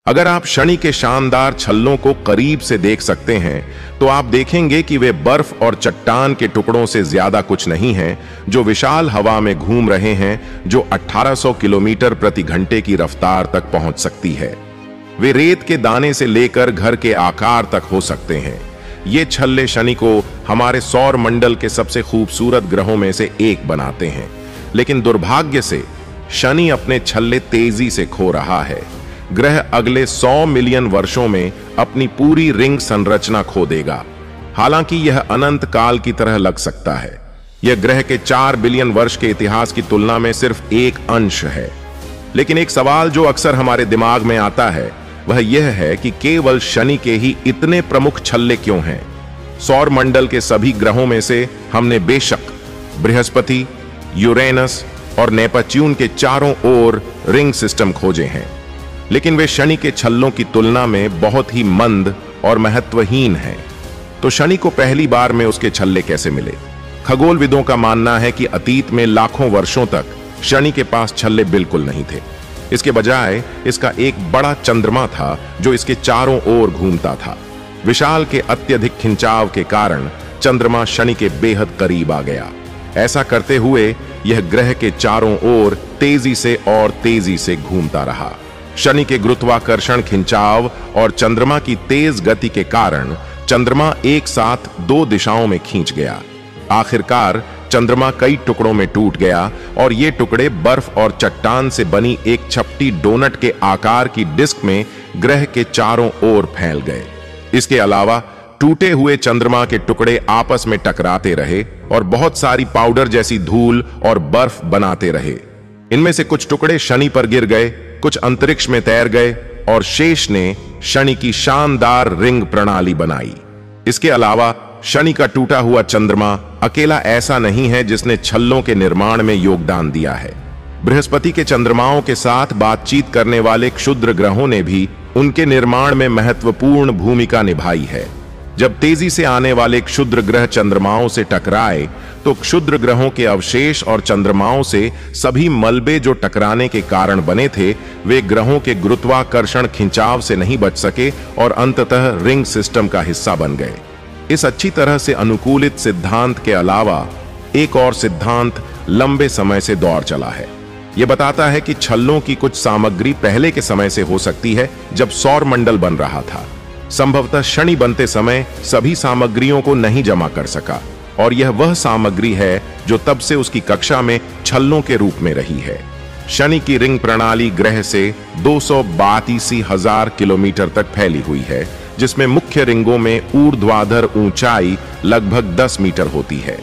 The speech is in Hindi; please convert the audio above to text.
अगर आप शनि के शानदार छल्लों को करीब से देख सकते हैं तो आप देखेंगे कि वे बर्फ और चट्टान के टुकड़ों से ज्यादा कुछ नहीं हैं, जो विशाल हवा में घूम रहे हैं, जो 1800 किलोमीटर प्रति घंटे की रफ्तार तक पहुंच सकती है। वे रेत के दाने से लेकर घर के आकार तक हो सकते हैं। ये छल्ले शनि को हमारे सौर मंडल के सबसे खूबसूरत ग्रहों में से एक बनाते हैं, लेकिन दुर्भाग्य से शनि अपने छल्ले तेजी से खो रहा है। ग्रह अगले 100 मिलियन वर्षों में अपनी पूरी रिंग संरचना खो देगा। हालांकि यह अनंत काल की तरह लग सकता है। यह ग्रह के 4 बिलियन वर्ष के इतिहास की तुलना में सिर्फ एक अंश है। लेकिन एक सवाल जो अक्सर हमारे दिमाग में आता है वह यह है कि केवल शनि के ही इतने प्रमुख छल्ले क्यों हैं? सौर मंडल के सभी ग्रहों में से हमने बेशक बृहस्पति, यूरेनस और नेपच्यून के चारों ओर रिंग सिस्टम खोजे हैं, लेकिन वे शनि के छल्लों की तुलना में बहुत ही मंद और महत्वहीन हैं। तो शनि को पहली बार में उसके छल्ले कैसे मिले? खगोलविदों का मानना है कि अतीत में लाखों वर्षों तक शनि के पास छल्ले बिल्कुल नहीं थे। इसके बजाय इसका एक बड़ा चंद्रमा था जो इसके चारों ओर घूमता था। विशाल के अत्यधिक खिंचाव के कारण चंद्रमा शनि के बेहद करीब आ गया। ऐसा करते हुए यह ग्रह के चारों ओर तेजी से घूमता रहा। शनि के गुरुत्वाकर्षण खिंचाव और चंद्रमा की तेज गति के कारण चंद्रमा एक साथ 2 दिशाओं में खींच गया। आखिरकार चंद्रमा कई टुकड़ों में टूट गया और ये टुकड़े बर्फ और चट्टान से बनी एक चपटी डोनट के आकार की डिस्क में ग्रह के चारों ओर फैल गए। इसके अलावा टूटे हुए चंद्रमा के टुकड़े आपस में टकराते रहे और बहुत सारी पाउडर जैसी धूल और बर्फ बनाते रहे। इनमें से कुछ टुकड़े शनि पर गिर गए, कुछ अंतरिक्ष में तैर गए और शेष ने शनि की शानदार रिंग प्रणाली बनाई। इसके अलावा शनि का टूटा हुआ चंद्रमा अकेला ऐसा नहीं है जिसने छल्लों के निर्माण में योगदान दिया है। बृहस्पति के चंद्रमाओं के साथ बातचीत करने वाले क्षुद्र ग्रहों ने भी उनके निर्माण में महत्वपूर्ण भूमिका निभाई है। जब तेजी से आने वाले क्षुद्र ग्रह चंद्रमाओं से टकराए तो क्षुद्र ग्रहों के अवशेष और चंद्रमाओं से सभी मलबे जो टकराने के कारण बने थे, वे ग्रहों के गुरुत्वाकर्षण खिंचाव से नहीं बच सके और अंततः रिंग सिस्टम का हिस्सा बन गए। इस अच्छी तरह से अनुकूलित सिद्धांत के अलावा एक और सिद्धांत लंबे समय से दौर चला है। यह बताता है कि छल्लों की कुछ सामग्री पहले के समय से हो सकती है, जब सौर मंडल बन रहा था। संभवतः शनि बनते समय सभी सामग्रियों को नहीं जमा कर सका और यह वह सामग्री है जो तब से उसकी कक्षा में छल्लों के रूप में रही है। शनि की रिंग प्रणाली ग्रह से 232,000 किलोमीटर तक फैली हुई है, जिसमें मुख्य रिंगों में ऊर्ध्वाधर ऊंचाई लगभग 10 मीटर होती है।